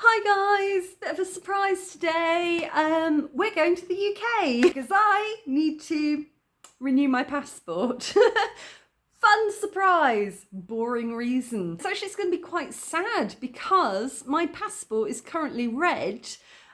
Hi guys, bit of a surprise today. We're going to the UK because I need to renew my passport. Fun surprise, boring reason. It's actually going to be quite sad because my passport is currently red,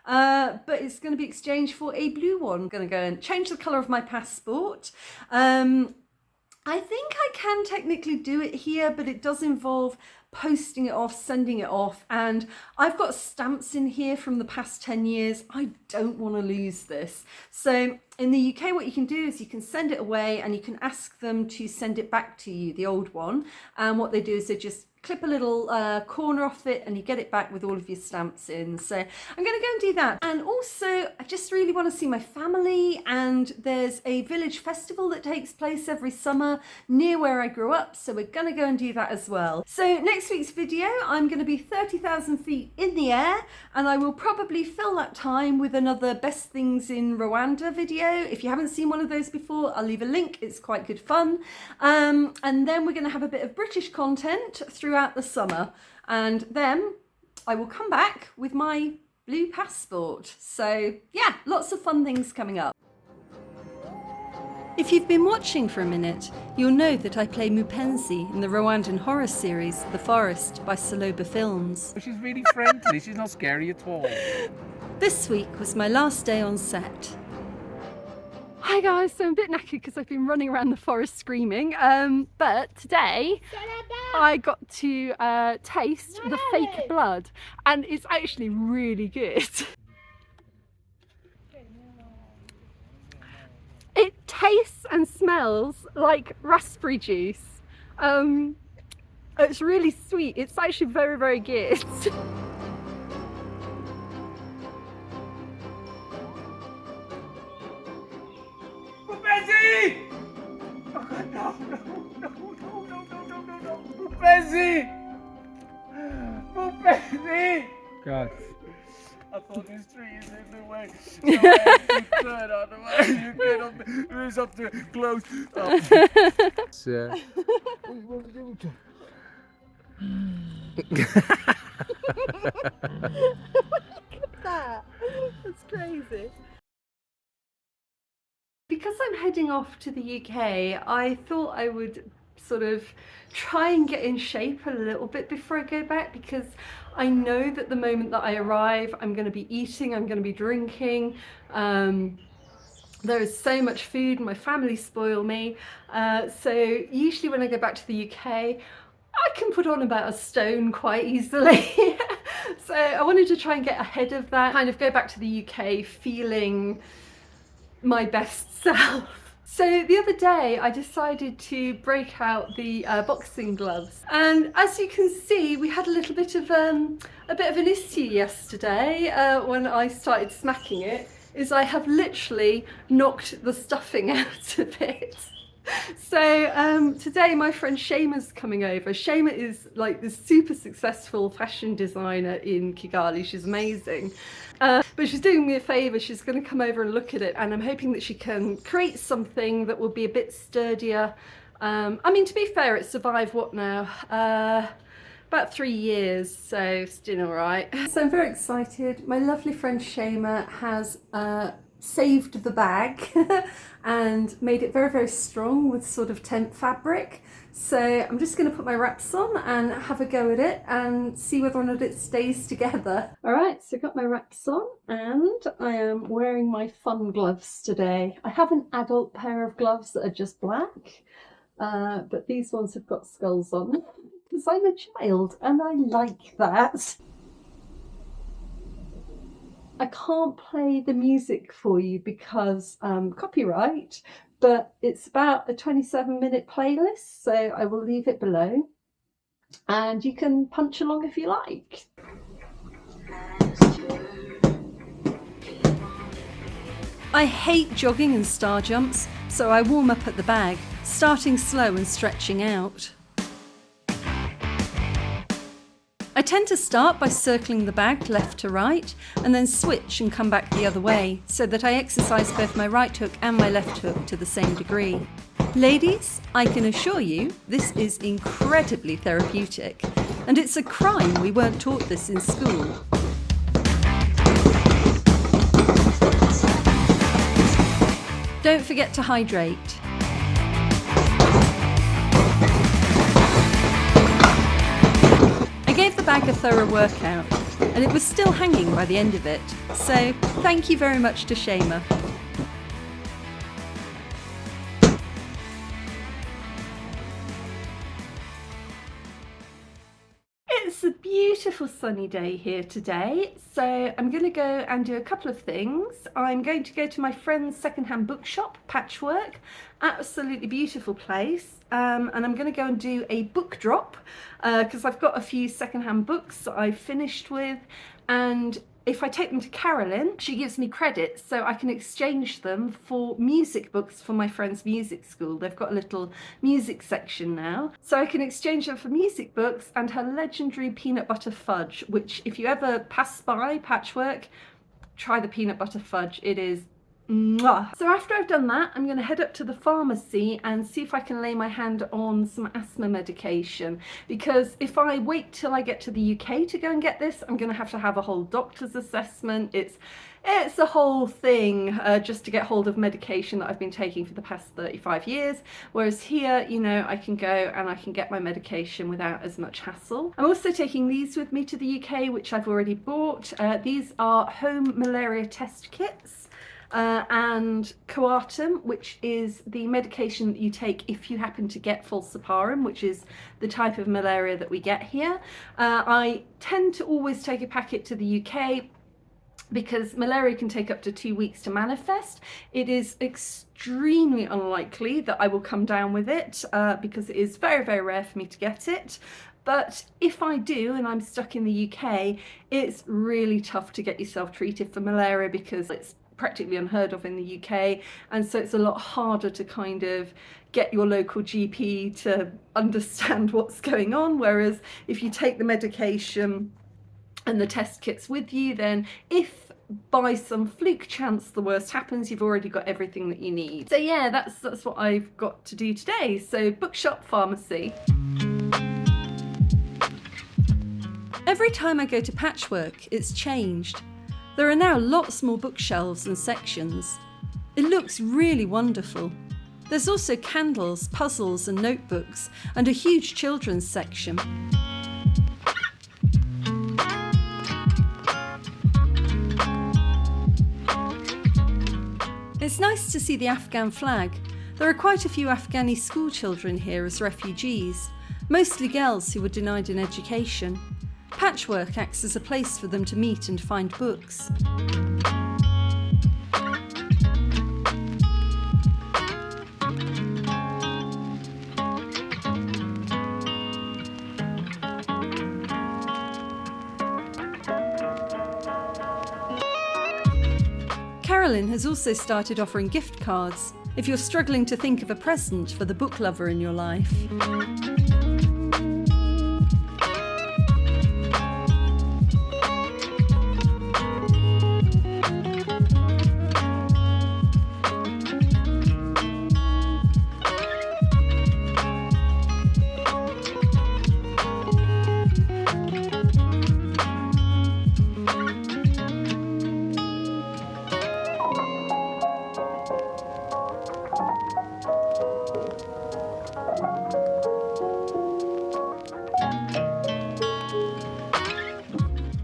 but it's going to be exchanged for a blue one. I'm going to go and change the colour of my passport. I think I can technically do it here, but it does involve posting it off, sending it off, and I've got stamps in here from the past 10 years. I don't want to lose this. So in the UK, what you can do is you can send it away and you can ask them to send it back to you, the old one. And what they do is they just clip a little corner off it and you get it back with all of your stamps in. So I'm going to go and do that. And also I just really want to see my family, and there's a village festival that takes place every summer near where I grew up, so we're going to go and do that as well. So next week's video I'm going to be 30,000 feet in the air, and I will probably fill that time with another best things in Rwanda video. If you haven't seen one of those before, I'll leave a link. It's quite good fun. And then we're going to have a bit of British content throughout the summer, and then I will come back with my blue passport. So yeah, lots of fun things coming up. If you've been watching for a minute, you'll know that I play Mupenzi in the Rwandan horror series The Forest by Saloba Films. She's really friendly, she's not scary at all. This week was my last day on set. Hi guys, so I'm a bit knackered because I've been running around the forest screaming, but today I got to taste the fake blood, and it's actually really good. It tastes and smells like raspberry juice. It's really sweet. It's actually very, very good. Mupenzi! Oh God, no. Mupenzi! Mupenzi! God. I thought this tree is in the way. So I have to turn out the way. You get up, raise up the close. Look at that. That's crazy. Because I'm heading off to the UK, I thought I would sort of try and get in shape a little bit before I go back, because I know that the moment that I arrive, I'm going to be eating, I'm going to be drinking. There is so much food, my family spoil me. So usually when I go back to the UK, I can put on about a stone quite easily. So I wanted to try and get ahead of that, kind of go back to the UK feeling my best self. So the other day I decided to break out the boxing gloves, and as you can see we had a little bit of an issue yesterday when I started smacking it. I have literally knocked the stuffing out of it. So today my friend Shema's coming over. Shema is like this super successful fashion designer in Kigali. She's amazing. But she's doing me a favour. She's going to come over and look at it, and I'm hoping that she can create something that will be a bit sturdier. I mean, to be fair, it survived what now? About 3 years, so it's doing all right. So I'm very excited. My lovely friend Shema has saved the bag and made it very, very strong with sort of tent fabric. So I'm just going to put my wraps on and have a go at it and see whether or not it stays together. All right, so I've got my wraps on and I am wearing my fun gloves today. I have an adult pair of gloves that are just black, but these ones have got skulls on them because I'm a child and I like that. I can't play the music for you because copyright, but it's about a 27-minute playlist, so I will leave it below and you can punch along if you like. I hate jogging and star jumps, so I warm up at the bag, starting slow and stretching out. I tend to start by circling the bag left to right and then switch and come back the other way so that I exercise both my right hook and my left hook to the same degree. Ladies, I can assure you this is incredibly therapeutic, and it's a crime we weren't taught this in school. Don't forget to hydrate. I gave the bag a thorough workout, and it was still hanging by the end of it, so thank you very much to Shema. It's a beautiful sunny day here today, so I'm going to go and do a couple of things. I'm going to go to my friend's secondhand bookshop, Patchwork, absolutely beautiful place, and I'm going to go and do a book drop because I've got a few secondhand books that I've finished with, and if I take them to Carolyn, she gives me credits so I can exchange them for music books for my friend's music school. They've got a little music section now. So I can exchange them for music books and her legendary peanut butter fudge, which if you ever pass by Patchwork, try the peanut butter fudge. It is mwah. So after I've done that, I'm going to head up to the pharmacy and see if I can lay my hand on some asthma medication, because if I wait till I get to the UK to go and get this, I'm going to have a whole doctor's assessment. It's a whole thing just to get hold of medication that I've been taking for the past 35 years, whereas here, you know, I can go and I can get my medication without as much hassle. I'm also taking these with me to the UK, which I've already bought. These are home malaria test kits. And Coartem, which is the medication that you take if you happen to get falciparum, which is the type of malaria that we get here. I tend to always take a packet to the UK because malaria can take up to 2 weeks to manifest. It is extremely unlikely that I will come down with it because it is very, very rare for me to get it. But if I do and I'm stuck in the UK, it's really tough to get yourself treated for malaria because it's practically unheard of in the UK, and so it's a lot harder to kind of get your local GP to understand what's going on, whereas if you take the medication and the test kits with you, then if by some fluke chance the worst happens, you've already got everything that you need. So yeah, that's what I've got to do today. So bookshop, pharmacy. Every time I go to Patchwork, it's changed. There are now lots more bookshelves and sections. It looks really wonderful. There's also candles, puzzles and notebooks, and a huge children's section. It's nice to see the Afghan flag. There are quite a few Afghani school children here as refugees, mostly girls who were denied an education. Patchwork acts as a place for them to meet and find books. Carolyn has also started offering gift cards if you're struggling to think of a present for the book lover in your life.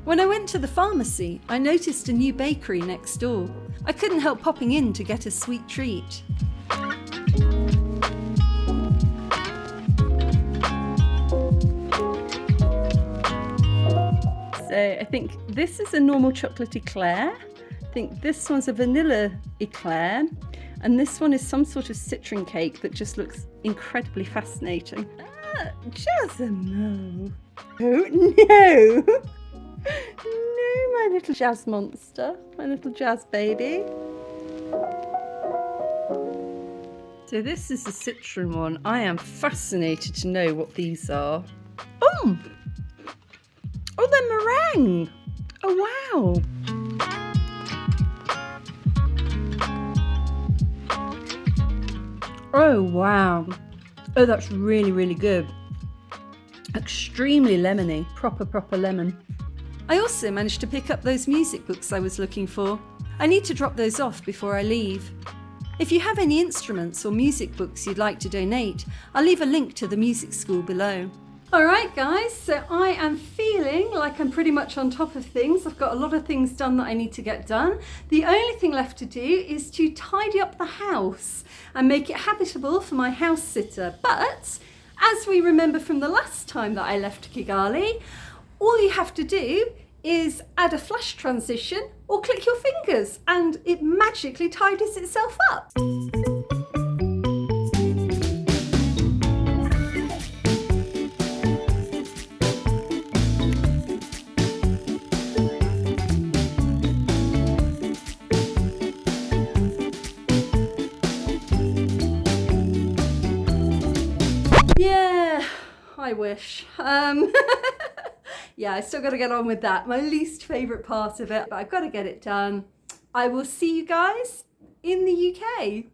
When I went to the pharmacy, I noticed a new bakery next door. I couldn't help popping in to get a sweet treat. So I think this is a normal chocolate eclair. I think this one's a vanilla eclair. And this one is some sort of citron cake that just looks incredibly fascinating. Jasmine. Oh no! No, my little jazz monster, my little jazz baby. So this is the citron one. I am fascinated to know what these are. Oh, they're meringue. Oh wow. Oh wow. Oh, that's really, really good. Extremely lemony, proper lemon. I also managed to pick up those music books I was looking for. I need to drop those off before I leave. If you have any instruments or music books you'd like to donate, I'll leave a link to the music school below. Alright guys, so I am feeling like I'm pretty much on top of things. I've got a lot of things done that I need to get done. The only thing left to do is to tidy up the house and make it habitable for my house sitter. But as we remember from the last time that I left Kigali, all you have to do is add a flash transition or click your fingers and it magically tidies itself up. Yeah, I wish. Yeah, I still got to get on with that. My least favourite part of it, but I've got to get it done. I will see you guys in the UK.